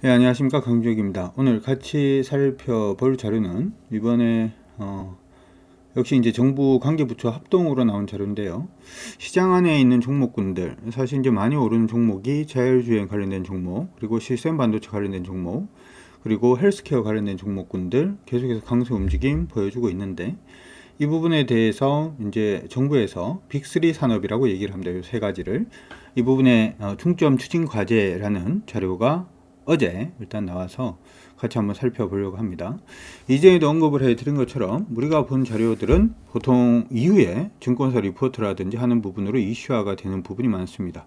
네, 안녕하십니까, 강주혁입니다. 오늘 같이 살펴볼 자료는 이번에 역시 이제 정부 관계부처 합동으로 나온 자료인데요. 시장 안에 있는 종목군들, 사실 이제 많이 오르는 종목이 자율주행 관련된 종목, 그리고 시스템 반도체 관련된 종목, 그리고 헬스케어 관련된 종목군들 계속해서 강세 움직임 보여주고 있는데, 이 부분에 대해서 이제 정부에서 빅3 산업이라고 얘기를 합니다. 이 세 가지를. 이 부분에 중점 추진 과제라는 자료가 어제 일단 나와서 같이 한번 살펴보려고 합니다. 이전에도 언급을 해드린 것처럼 우리가 본 자료들은 보통 이후에 증권사 리포트라든지 하는 부분으로 이슈화가 되는 부분이 많습니다.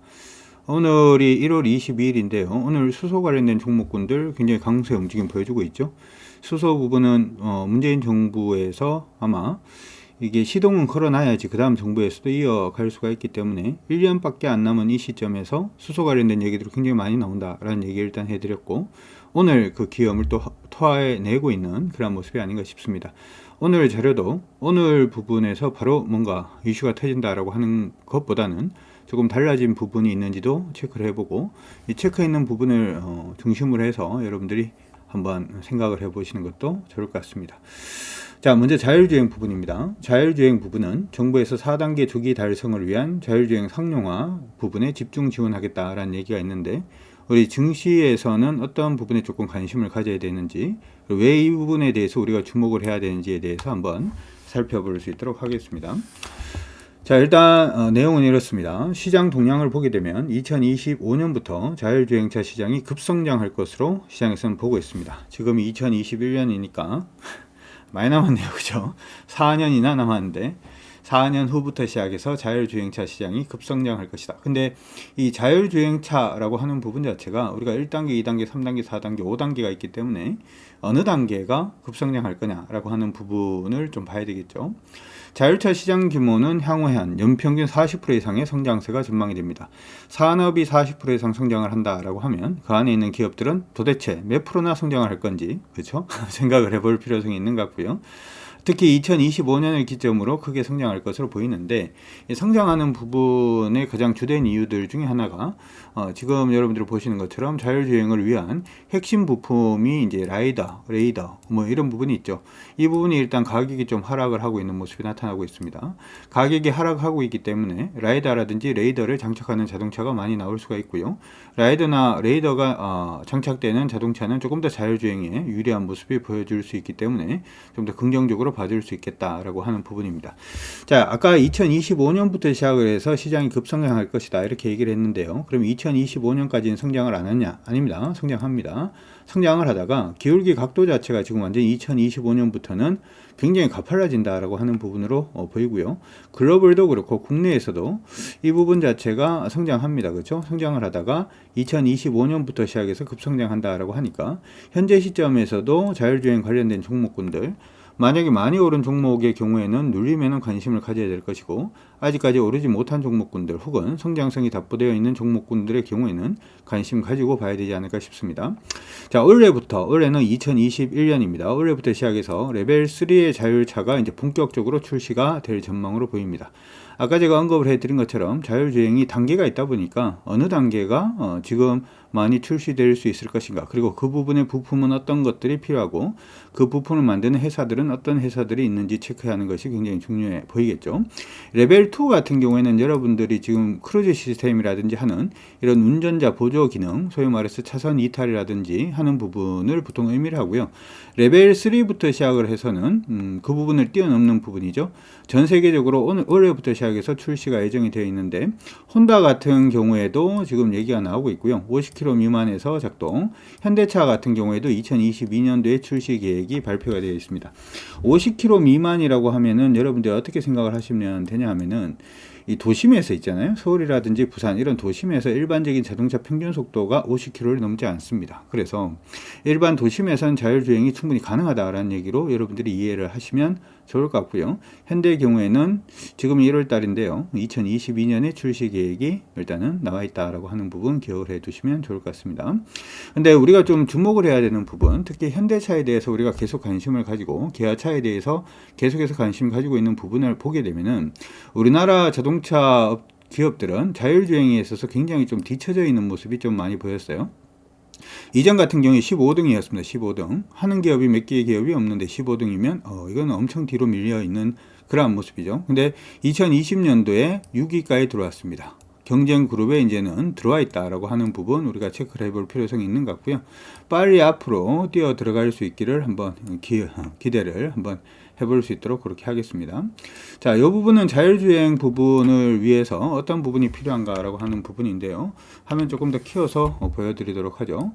오늘이 1월 22일인데요. 오늘 수소 관련된 종목군들 굉장히 강세 움직임 보여주고 있죠. 수소 부분은 문재인 정부에서 아마 이게 시동은 걸어놔야지 그 다음 정부에서도 이어갈 수가 있기 때문에 1년밖에 안 남은 이 시점에서 수소 관련된 얘기들이 굉장히 많이 나온다라는 얘기를 일단 해드렸고, 오늘 그 기염을 또 토해내고 있는 그런 모습이 아닌가 싶습니다. 오늘 자료도 오늘 부분에서 바로 뭔가 이슈가 터진다라고 하는 것보다는 조금 달라진 부분이 있는지도 체크를 해보고, 이 체크해 있는 부분을 중심으로 해서 여러분들이 한번 생각을 해보시는 것도 좋을 것 같습니다. 자, 먼저 자율주행 부분입니다. 자율주행 부분은 정부에서 4단계 조기 달성을 위한 자율주행 상용화 부분에 집중 지원하겠다라는 얘기가 있는데, 우리 증시에서는 어떤 부분에 조금 관심을 가져야 되는지, 왜 이 부분에 대해서 우리가 주목을 해야 되는지에 대해서 한번 살펴볼 수 있도록 하겠습니다. 자, 일단 내용은 이렇습니다. 시장 동향을 보게 되면 2025년부터 자율주행차 시장이 급성장할 것으로 시장에서는 보고 있습니다. 지금이 2021년이니까 많이 남았네요, 그죠? 4년이나 남았는데 4년 후부터 시작해서 자율주행차 시장이 급성장할 것이다. 근데 이 자율주행차라고 하는 부분 자체가 우리가 1단계, 2단계, 3단계, 4단계, 5단계가 있기 때문에 어느 단계가 급성장할 거냐라고 하는 부분을 좀 봐야 되겠죠. 자율차 시장 규모는 향후 한 연평균 40% 이상의 성장세가 전망이 됩니다. 산업이 40% 이상 성장을 한다라고 하면 그 안에 있는 기업들은 도대체 몇 프로나 성장을 할 건지, 그렇죠? 생각을 해볼 필요성이 있는 것 같고요. 특히 2025년을 기점으로 크게 성장할 것으로 보이는데, 성장하는 부분의 가장 주된 이유들 중에 하나가 지금 여러분들이 보시는 것처럼 자율주행을 위한 핵심 부품이 이제 라이더, 레이더 뭐 이런 부분이 있죠. 이 부분이 일단 가격이 좀 하락을 하고 있는 모습이 나타나고 있습니다. 가격이 하락하고 있기 때문에 라이더라든지 레이더를 장착하는 자동차가 많이 나올 수가 있고요. 라이더나 레이더가 장착되는 자동차는 조금 더 자율주행에 유리한 모습이 보여줄 수 있기 때문에 좀 더 긍정적으로 봐줄 수 있겠다라고 하는 부분입니다. 자, 아까 2025년부터 시작을 해서 시장이 급성장할 것이다 이렇게 얘기를 했는데요. 그럼 2025년까지는 성장을 안 하냐? 아닙니다. 성장합니다. 성장을 하다가 기울기 각도 자체가 지금 완전히 2025년부터는 굉장히 가팔라진다라고 하는 부분으로 보이고요. 글로벌도 그렇고 국내에서도 이 부분 자체가 성장합니다. 그렇죠? 성장을 하다가 2025년부터 시작해서 급성장한다라고 하니까 현재 시점에서도 자율주행 관련된 종목군들, 만약에 많이 오른 종목의 경우에는 눌리면 관심을 가져야 될 것이고, 아직까지 오르지 못한 종목군들 혹은 성장성이 답보되어 있는 종목군들의 경우에는 관심 가지고 봐야 되지 않을까 싶습니다. 자, 올해는 2021년입니다. 올해부터 시작해서 레벨 3의 자율차가 이제 본격적으로 출시가 될 전망으로 보입니다. 아까 제가 언급을 해드린 것처럼 자율주행이 단계가 있다 보니까 어느 단계가 지금 많이 출시될 수 있을 것인가, 그리고 그 부분의 부품은 어떤 것들이 필요하고 그 부품을 만드는 회사들은 어떤 회사들이 있는지 체크하는 것이 굉장히 중요해 보이겠죠. 레벨 2 같은 경우에는 여러분들이 지금 크루즈 시스템이라든지 하는 이런 운전자 보조 기능, 소위 말해서 차선 이탈이라든지 하는 부분을 보통 의미를 하고요. 레벨 3부터 시작을 해서는 그 부분을 뛰어넘는 부분이죠. 전 세계적으로 올해부터 시작해서 출시가 예정이 되어 있는데, 혼다 같은 경우에도 지금 얘기가 나오고 있고요. 50km 미만에서 작동. 현대차 같은 경우에도 2022년도에 출시 계획이 발표가 되어 있습니다. 50km 미만이라고 하면은 여러분들 어떻게 생각을 하시면 되냐 하면은, 이 도심에서 있잖아요. 서울이라든지 부산 이런 도심에서 일반적인 자동차 평균 속도가 50km를 넘지 않습니다. 그래서 일반 도심에서는 자율주행이 충분히 가능하다라는 얘기로 여러분들이 이해를 하시면 좋을 것 같고요. 현대의 경우에는 지금 1월 달인데요. 2022년에 출시 계획이 일단은 나와 있다라고 하는 부분 기억을 해 두시면 좋을 것 같습니다. 근데 우리가 좀 주목을 해야 되는 부분, 특히 현대차에 대해서 우리가 계속 관심을 가지고 기아차에 대해서 계속해서 관심 가지고 있는 부분을 보게 되면은, 우리나라 자동차 기업들은 자율주행에 있어서 굉장히 좀 뒤처져 있는 모습이 좀 많이 보였어요. 이전 같은 경우에 15등이었습니다. 15등. 하는 기업이 몇 개의 기업이 없는데 15등이면 이건 엄청 뒤로 밀려 있는 그러한 모습이죠. 근데 2020년도에 6위가에 들어왔습니다. 경쟁 그룹에 이제는 들어와 있다라고 하는 부분 우리가 체크를 해볼 필요성이 있는 것 같고요. 빨리 앞으로 뛰어 들어갈 수 있기를 한번 기대를 한번 해볼 수 있도록 그렇게 하겠습니다. 자, 이 부분은 자율주행 부분을 위해서 어떤 부분이 필요한가라고 하는 부분인데요. 화면 조금 더 키워서 보여드리도록 하죠.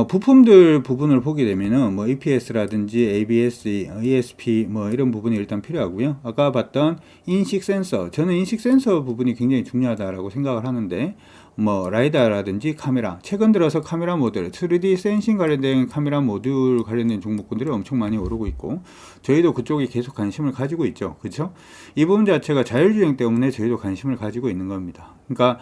부품들 부분을 보게 되면은 뭐 EPS라든지 ABS, ESP 뭐 이런 부분이 일단 필요하고요. 아까 봤던 인식 센서, 저는 인식 센서 부분이 굉장히 중요하다라고 생각을 하는데 뭐 라이다라든지 카메라, 최근 들어서 카메라 모듈, 3D 센싱 관련된 카메라 모듈 관련된 종목군들이 엄청 많이 오르고 있고 저희도 그쪽에 계속 관심을 가지고 있죠. 그렇죠? 이 부분 자체가 자율주행 때문에 저희도 관심을 가지고 있는 겁니다. 그러니까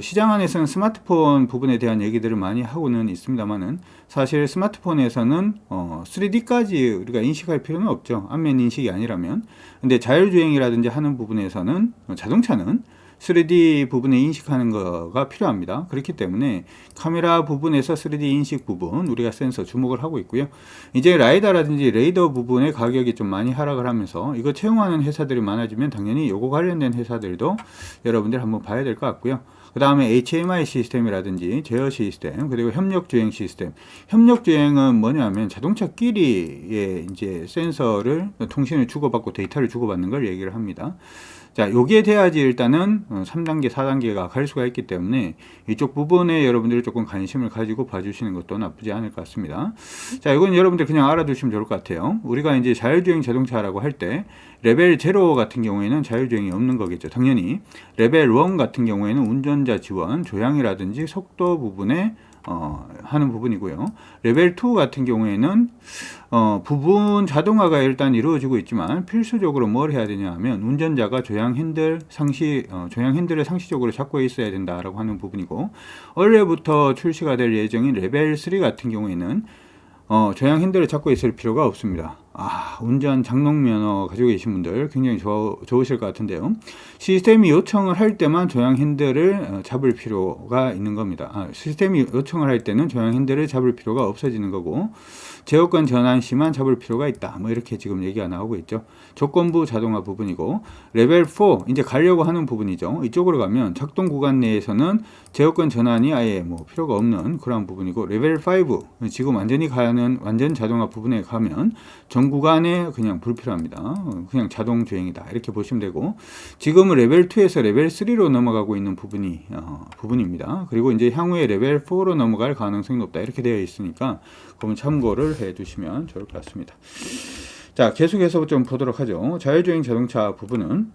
시장 안에서는 스마트폰 부분에 대한 얘기들을 많이 하고는 있습니다만은 사실 스마트폰에서는 3D까지 우리가 인식할 필요는 없죠. 안면 인식이 아니라면. 근데 자율주행이라든지 하는 부분에서는 자동차는 3D 부분에 인식하는 거가 필요합니다. 그렇기 때문에 카메라 부분에서 3D 인식 부분 우리가 센서 주목을 하고 있고요. 이제 라이다라든지 레이더 부분의 가격이 좀 많이 하락을 하면서 이거 채용하는 회사들이 많아지면 당연히 요거 관련된 회사들도 여러분들 한번 봐야 될 것 같고요. 그 다음에 HMI 시스템이라든지 제어 시스템, 그리고 협력 주행 시스템. 협력 주행은 뭐냐면 자동차끼리의 이제 센서를 통신을 주고받고 데이터를 주고받는 걸 얘기를 합니다. 자, 여기에 돼야지 일단은 3단계, 4단계가 갈 수가 있기 때문에 이쪽 부분에 여러분들이 조금 관심을 가지고 봐주시는 것도 나쁘지 않을 것 같습니다. 자, 이건 여러분들 그냥 알아두시면 좋을 것 같아요. 우리가 이제 자율주행 자동차라고 할 때 레벨 0 같은 경우에는 자율주행이 없는 거겠죠. 당연히 레벨 1 같은 경우에는 운전자 지원, 조향이라든지 속도 부분에 하는 부분이고요. 레벨 2 같은 경우에는 부분 자동화가 일단 이루어지고 있지만 필수적으로 뭘 해야 되냐 하면 운전자가 조향 핸들을 상시적으로 잡고 있어야 된다라고 하는 부분이고, 올해부터 출시가 될 예정인 레벨 3 같은 경우에는 조향 핸들을 잡고 있을 필요가 없습니다. 운전 장롱 면허 가지고 계신 분들 굉장히 좋으실 것 같은데요. 시스템이 요청을 할 때만 조향 핸들을 잡을 필요가 있는 겁니다. 시스템이 요청을 할 때는 조향 핸들을 잡을 필요가 없어지는 거고, 제어권 전환 시만 잡을 필요가 있다. 뭐 이렇게 지금 얘기가 나오고 있죠. 조건부 자동화 부분이고, 레벨 4 이제 가려고 하는 부분이죠. 이쪽으로 가면 작동 구간 내에서는 제어권 전환이 아예 뭐 필요가 없는 그런 부분이고, 레벨 5 지금 완전히 가는 완전 자동화 부분에 가면 전 구간에 그냥 불필요합니다. 그냥 자동 주행이다 이렇게 보시면 되고, 지금은 레벨 2에서 레벨 3로 넘어가고 있는 부분입니다. 그리고 이제 향후에 레벨 4로 넘어갈 가능성이 높다 이렇게 되어 있으니까 그러면 참고를 해 두시면 좋을 것 같습니다. 자, 계속해서 좀 보도록 하죠. 자율주행 자동차 부분은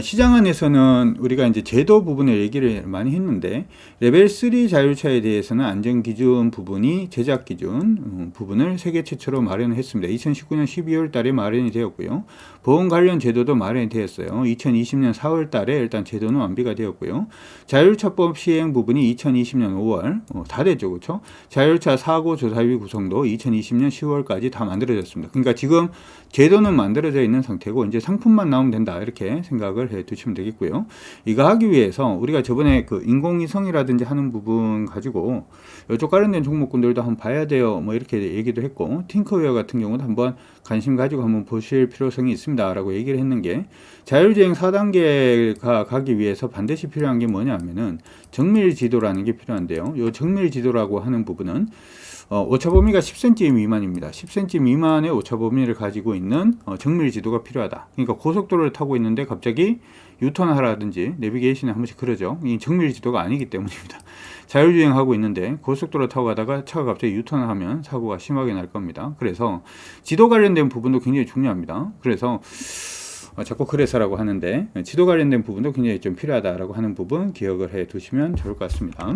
시장 안에서는 우리가 이제 제도 부분을 얘기를 많이 했는데, 레벨 3 자율차에 대해서는 안전기준 부분이 제작 기준 부분을 세계 최초로 마련했습니다. 2019년 12월 달에 마련이 되었고요. 보험 관련 제도도 마련이 되었어요. 2020년 4월 달에 일단 제도는 완비가 되었고요. 자율차법 시행 부분이 2020년 5월 다 됐죠. 그렇죠? 자율차 사고 조사위 구성도 2020년 10월까지 다 만들어졌습니다. 그러니까 지금 제도는 만들어져 있는 상태고 이제 상품만 나오면 된다 이렇게 생각을 해 두시면 되겠고요. 이거 하기 위해서 우리가 저번에 그 인공위성이라든지 하는 부분 가지고 이쪽 관련된 종목군들도 한번 봐야 돼요 뭐 이렇게 얘기도 했고, 팅커웨어 같은 경우도 한번 관심 가지고 한번 보실 필요성이 있습니다 라고 얘기를 했는 게, 자율주행 4단계가 가기 위해서 반드시 필요한 게 뭐냐 하면은 정밀 지도라는 게 필요한데요. 이 정밀 지도라고 하는 부분은 오차 범위가 10cm 미만입니다. 10cm 미만의 오차 범위를 가지고 있는 정밀 지도가 필요하다. 그러니까 고속도로를 타고 있는데 갑자기 유턴하라든지 내비게이션에 한 번씩 그러죠. 이 정밀 지도가 아니기 때문입니다. 자율주행하고 있는데 고속도로 타고 가다가 차가 갑자기 유턴을 하면 사고가 심하게 날 겁니다. 그래서 지도 관련된 부분도 굉장히 중요합니다. 그래서 자꾸 그래서라고 하는데 지도 관련된 부분도 굉장히 좀 필요하다라고 하는 부분 기억을 해 두시면 좋을 것 같습니다.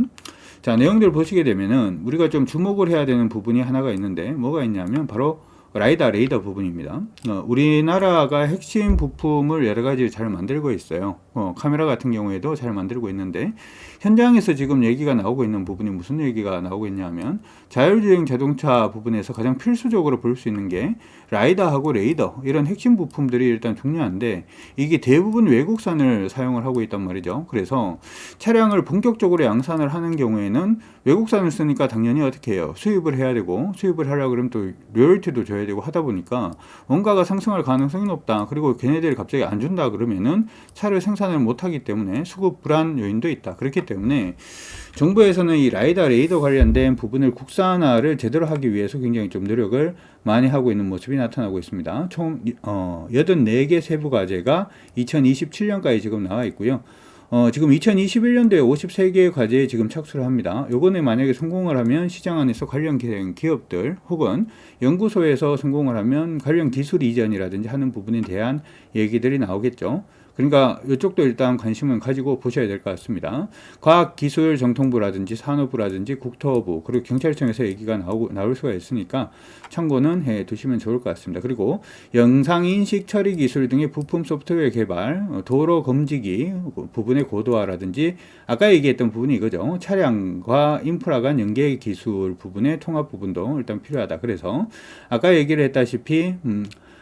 자, 내용들 보시게 되면은 우리가 좀 주목을 해야 되는 부분이 하나가 있는데, 뭐가 있냐면 바로 레이더 부분입니다. 우리나라가 핵심 부품을 여러 가지 잘 만들고 있어요. 카메라 같은 경우에도 잘 만들고 있는데, 현장에서 지금 얘기가 나오고 있는 부분이 무슨 얘기가 나오고 있냐면, 자율주행 자동차 부분에서 가장 필수적으로 볼 수 있는 게 라이다하고 레이더, 이런 핵심 부품들이 일단 중요한데, 이게 대부분 외국산을 사용을 하고 있단 말이죠. 그래서 차량을 본격적으로 양산을 하는 경우에는 외국산을 쓰니까 당연히 어떻게 해요? 수입을 해야 되고, 수입을 하려고 그러면 또 로열티도 줘야 되고 하다 보니까 원가가 상승할 가능성이 높다. 그리고 걔네들이 갑자기 안 준다 그러면은 차를 생산을 못 하기 때문에 수급 불안 요인도 있다. 그렇기 때문에 정부에서는 이 라이다, 레이더 관련된 부분을 국산화를 제대로 하기 위해서 굉장히 좀 노력을 많이 하고 있는 모습이 나타나고 있습니다. 총 84개 세부 과제가 2027년까지 지금 나와 있고요. 지금 2021년도에 53개의 과제에 지금 착수를 합니다. 요번에 만약에 성공을 하면 시장 안에서 관련 기업들 혹은 연구소에서 성공을 하면 관련 기술 이전이라든지 하는 부분에 대한 얘기들이 나오겠죠. 그러니까 이쪽도 일단 관심을 가지고 보셔야 될 것 같습니다. 과학기술정통부라든지 산업부라든지 국토부 그리고 경찰청에서 얘기가 나올 수가 있으니까 참고는 해 두시면 좋을 것 같습니다. 그리고 영상인식 처리 기술 등의 부품 소프트웨어 개발, 도로 검지기 부분의 고도화라든지 아까 얘기했던 부분이 이거죠. 차량과 인프라 간 연계 기술 부분의 통합 부분도 일단 필요하다. 그래서 아까 얘기를 했다시피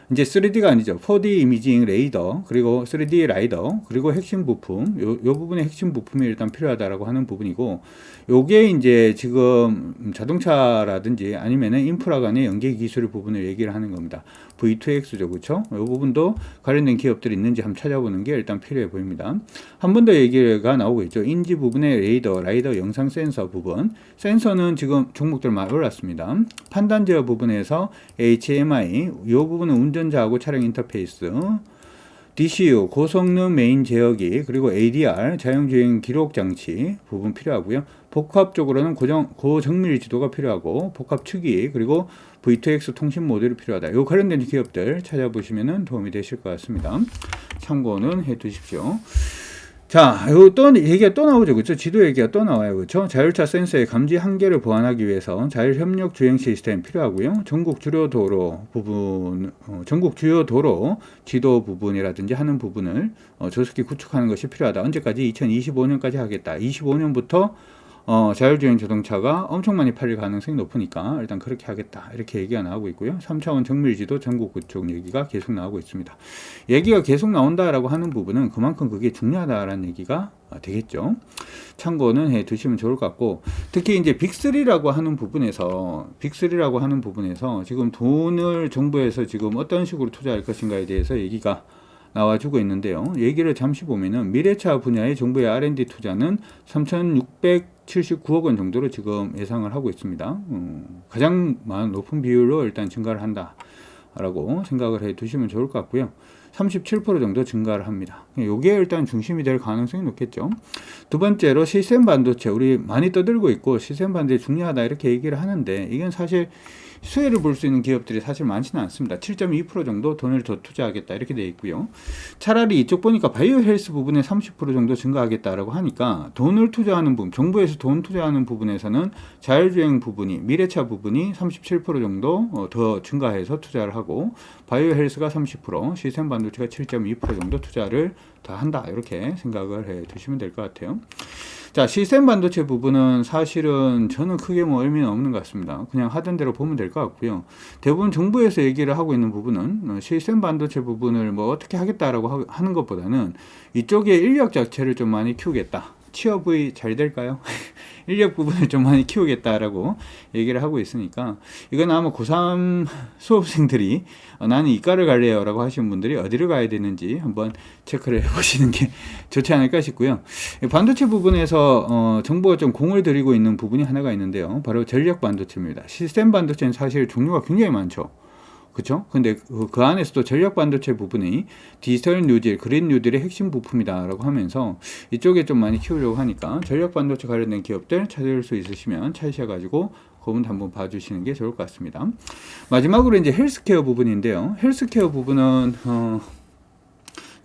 이제 3D가 아니죠. 4D 이미징 레이더, 그리고 3D 라이더, 그리고 핵심 부품, 요 부분의 핵심 부품이 일단 필요하다라고 하는 부분이고, 요게 이제 지금 자동차라든지 아니면은 인프라 간의 연계 기술 부분을 얘기를 하는 겁니다. V2X죠. 그렇죠? 요 부분도 관련된 기업들이 있는지 한번 찾아보는 게 일단 필요해 보입니다. 한 번 더 얘기가 나오고 있죠. 인지 부분의 레이더, 라이더 영상 센서 부분. 센서는 지금 종목들 많이 올랐습니다. 판단 제어 부분에서 HMI, 요 부분은 운전자하고 차량 인터페이스, DCU, 고성능 메인 제어기, 그리고 ADR, 자율주행 기록 장치 부분 필요하고요. 복합적으로는 고정밀 지도가 필요하고, 복합 추기, 그리고 V2X 통신 모듈이 필요하다. 요 관련된 기업들 찾아보시면 도움이 되실 것 같습니다. 참고는 해 두십시오. 자, 요 또 얘기가 또 나오죠. 그렇죠? 지도 얘기가 또 나와요. 그렇죠? 자율차 센서의 감지 한계를 보완하기 위해서 자율 협력 주행 시스템 필요하고요. 전국 주요 도로 부분, 전국 주요 도로 지도 부분이라든지 하는 부분을 조속히 구축하는 것이 필요하다. 언제까지? 2025년까지 하겠다. 25년부터 자율주행 자동차가 엄청 많이 팔릴 가능성이 높으니까 일단 그렇게 하겠다. 이렇게 얘기가 나오고 있고요. 3차원 정밀지도 전국 구축 얘기가 계속 나오고 있습니다. 얘기가 계속 나온다라고 하는 부분은 그만큼 그게 중요하다라는 얘기가 되겠죠. 참고는 해 두시면 좋을 것 같고, 특히 이제 빅3라고 하는 부분에서 지금 돈을 정부에서 지금 어떤 식으로 투자할 것인가에 대해서 얘기가 나와주고 있는데요. 얘기를 잠시 보면은 미래차 분야의 정부의 R&D 투자는 3,679억 원 정도로 지금 예상을 하고 있습니다. 가장 높은 비율로 일단 증가를 한다라고 생각을 해 두시면 좋을 것 같고요. 37% 정도 증가를 합니다. 이게 일단 중심이 될 가능성이 높겠죠. 두 번째로 시스템 반도체, 우리 많이 떠들고 있고 시스템 반도체 중요하다 이렇게 얘기를 하는데, 이건 사실 수혜를 볼 수 있는 기업들이 사실 많지는 않습니다. 7.2% 정도 돈을 더 투자하겠다 이렇게 되어 있고요. 차라리 이쪽 보니까 바이오 헬스 부분에 30% 정도 증가하겠다라고 하니까, 돈을 투자하는 부분, 정부에서 돈 투자하는 부분에서는 자율주행 부분이, 미래차 부분이 37% 정도 더 증가해서 투자를 하고, 바이오 헬스가 30%, 시스템 반도체가 7.2% 정도 투자를 더 한다 이렇게 생각을 해 두시면 될 것 같아요. 자, 시스템 반도체 부분은 사실은 저는 크게 뭐 의미는 없는 것 같습니다. 그냥 하던 대로 보면 될 것 같고요. 대부분 정부에서 얘기를 하고 있는 부분은 시스템 반도체 부분을 뭐 어떻게 하겠다라고 하는 것보다는 이쪽에 인력 자체를 좀 많이 키우겠다. 취업이 잘 될까요? 인력 부분을 좀 많이 키우겠다라고 얘기를 하고 있으니까, 이건 아마 고3 수험생들이 나는 이과를 갈래요 라고 하시는 분들이 어디를 가야 되는지 한번 체크를 해보시는 게 좋지 않을까 싶고요. 반도체 부분에서 정부가 좀 공을 들이고 있는 부분이 하나가 있는데요. 바로 전력 반도체입니다. 시스템 반도체는 사실 종류가 굉장히 많죠. 그렇죠? 근데 그 안에서도 전력 반도체 부분이 디지털 뉴딜, 그린 뉴딜의 핵심 부품이다라고 하면서 이쪽에 좀 많이 키우려고 하니까 전력 반도체 관련된 기업들 찾을 수 있으시면 찾으셔가지고 그 부분 한번 봐주시는 게 좋을 것 같습니다. 마지막으로 이제 헬스케어 부분인데요. 헬스케어 부분은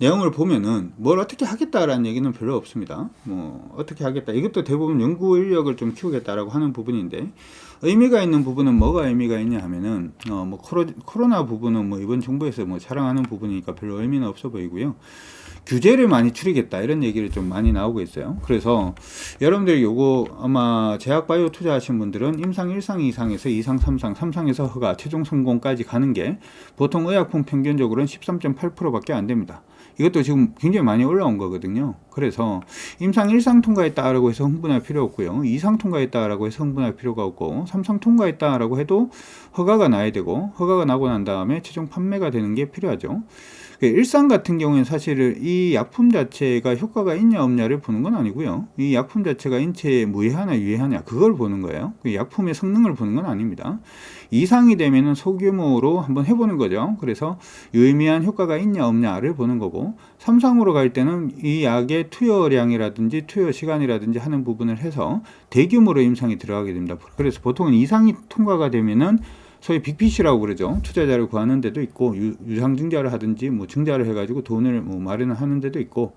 내용을 보면은 뭘 어떻게 하겠다라는 얘기는 별로 없습니다. 뭐 어떻게 하겠다, 이것도 대부분 연구 인력을 좀 키우겠다라고 하는 부분인데, 의미가 있는 부분은 뭐가 의미가 있냐 하면은 뭐 코로나 부분은 뭐 이번 정부에서 뭐 자랑하는 부분이니까 별로 의미는 없어 보이고요. 규제를 많이 줄이겠다 이런 얘기를 좀 많이 나오고 있어요. 그래서 여러분들이 요거 아마 제약바이오 투자하신 분들은 임상 1상 이상에서 2상 3상 3상에서 허가 최종 성공까지 가는 게 보통 의약품 평균적으로는 13.8%밖에 안 됩니다. 이것도 지금 굉장히 많이 올라온 거거든요. 그래서 임상 1상 통과했다라고 해서 흥분할 필요 없고요. 2상 통과했다라고 해서 흥분할 필요가 없고, 3상 통과했다라고 해도 허가가 나야 되고, 허가가 나고 난 다음에 최종 판매가 되는 게 필요하죠. 일상 같은 경우에는 사실 이 약품 자체가 효과가 있냐 없냐를 보는 건 아니고요. 이 약품 자체가 인체에 무해하냐 유해하냐 그걸 보는 거예요. 약품의 성능을 보는 건 아닙니다. 이상이 되면은 소규모로 한번 해보는 거죠. 그래서 유의미한 효과가 있냐 없냐를 보는 거고, 3상으로 갈 때는 이 약의 투여량이라든지 투여 시간이라든지 하는 부분을 해서 대규모로 임상이 들어가게 됩니다. 그래서 보통은 이상이 통과가 되면은 소위 빅피쉬라고 그러죠. 투자자를 구하는 데도 있고, 유상증자를 하든지 뭐 증자를 해가지고 돈을 뭐 마련을 하는 데도 있고,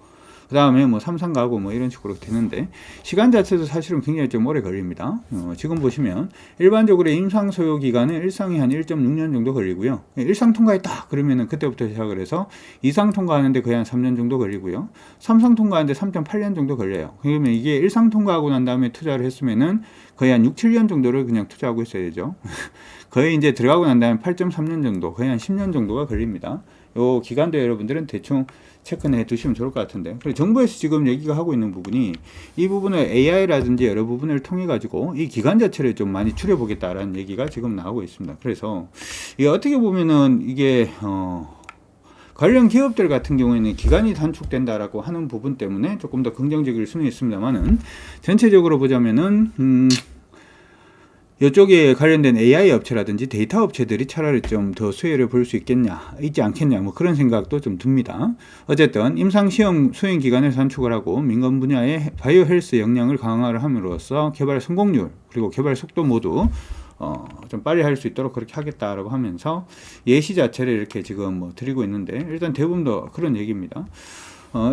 그 다음에 뭐 삼상 가고 뭐 이런 식으로 되는데, 시간 자체도 사실은 굉장히 좀 오래 걸립니다. 지금 보시면 일반적으로 임상 소요 기간은 1상이 한 1.6년 정도 걸리고요. 1상 통과했다 그러면은 그때부터 시작을 해서 2상 통과하는데 거의 한 3년 정도 걸리고요. 3상 통과하는데 3.8년 정도 걸려요. 그러면 이게 1상 통과하고 난 다음에 투자를 했으면은 거의 한 6, 7년 정도를 그냥 투자하고 있어야 되죠. 거의 이제 들어가고 난 다음에 8.3년 정도, 거의 한 10년 정도가 걸립니다. 요 기간도 여러분들은 대충 체크해 두시면 좋을 것 같은데, 그리고 정부에서 지금 얘기가 하고 있는 부분이 이 부분을 AI라든지 여러 부분을 통해 가지고 이 기간 자체를 좀 많이 줄여보겠다라는 얘기가 지금 나오고 있습니다. 그래서 이게 어떻게 보면은 이게 관련 기업들 같은 경우에는 기간이 단축된다라고 하는 부분 때문에 조금 더 긍정적일 수는 있습니다만은, 전체적으로 보자면은 이쪽에 관련된 AI 업체라든지 데이터 업체들이 차라리 좀 더 수혜를 볼 수 있지 않겠냐, 뭐 그런 생각도 좀 듭니다. 어쨌든 임상시험 수행 기간을 단축을 하고 민간 분야의 바이오 헬스 역량을 강화를 함으로써 개발 성공률 그리고 개발 속도 모두 좀 빨리 할 수 있도록 그렇게 하겠다라고 하면서 예시 자체를 이렇게 지금 뭐 드리고 있는데, 일단 대부분 다 그런 얘기입니다.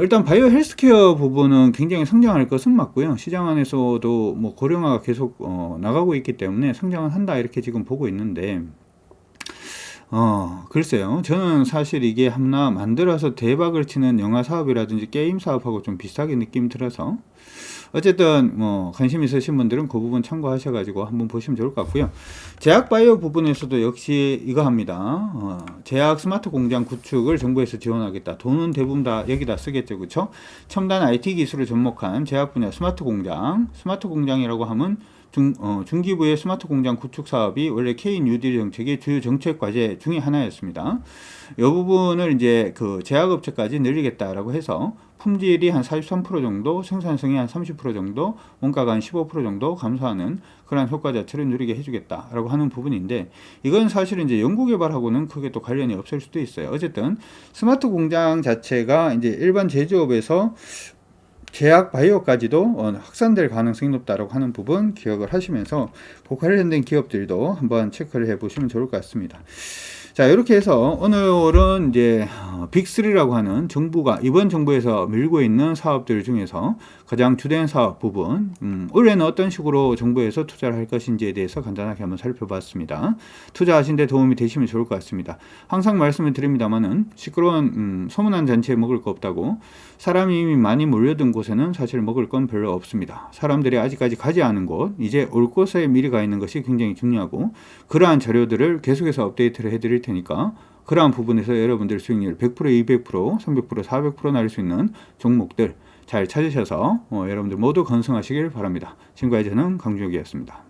일단 바이오 헬스케어 부분은 굉장히 성장할 것은 맞고요. 시장 안에서도 뭐 고령화가 계속 나가고 있기 때문에 성장은 한다 이렇게 지금 보고 있는데, 글쎄요. 저는 사실 이게 하나 만들어서 대박을 치는 영화 사업이라든지 게임 사업하고 좀 비슷하게 느낌이 들어서, 어쨌든 뭐 관심 있으신 분들은 그 부분 참고하셔가지고 한번 보시면 좋을 것 같고요. 제약 바이오 부분에서도 역시 이거 합니다. 제약 스마트 공장 구축을 정부에서 지원하겠다. 돈은 대부분 다 여기다 쓰겠죠, 그렇죠? 첨단 IT 기술을 접목한 제약 분야 스마트 공장이라고 하면 중기부의 스마트 공장 구축 사업이 원래 K 뉴딜 정책의 주요 정책 과제 중에 하나였습니다. 이 부분을 이제 그 제약업체까지 늘리겠다라고 해서 품질이 한 43% 정도, 생산성이 한 30% 정도, 원가가 한 15% 정도 감소하는 그런 효과 자체를 누리게 해주겠다라고 하는 부분인데, 이건 사실은 이제 연구개발하고는 크게 또 관련이 없을 수도 있어요. 어쨌든 스마트 공장 자체가 이제 일반 제조업에서 제약 바이오까지도 확산될 가능성이 높다고 하는 부분 기억을 하시면서 그 관련된 기업들도 한번 체크를 해 보시면 좋을 것 같습니다. 자, 이렇게 해서 오늘은 이제 빅3라고 하는 정부가 이번 정부에서 밀고 있는 사업들 중에서 가장 주된 사업 부분, 올해는 어떤 식으로 정부에서 투자를 할 것인지에 대해서 간단하게 한번 살펴봤습니다. 투자하신 데 도움이 되시면 좋을 것 같습니다. 항상 말씀을 드립니다만은 시끄러운 소문난 잔치에 먹을 거 없다고, 사람이 이미 많이 몰려든 곳에는 사실 먹을 건 별로 없습니다. 사람들이 아직까지 가지 않은 곳, 이제 올 곳에 미리 가 있는 것이 굉장히 중요하고, 그러한 자료들을 계속해서 업데이트를 해드릴 테니까 그러한 부분에서 여러분들 수익률 100%, 200%, 300%, 400% 날 수 있는 종목들 잘 찾으셔서 여러분들 모두 건승하시길 바랍니다. 지금까지 저는 강주혁이었습니다.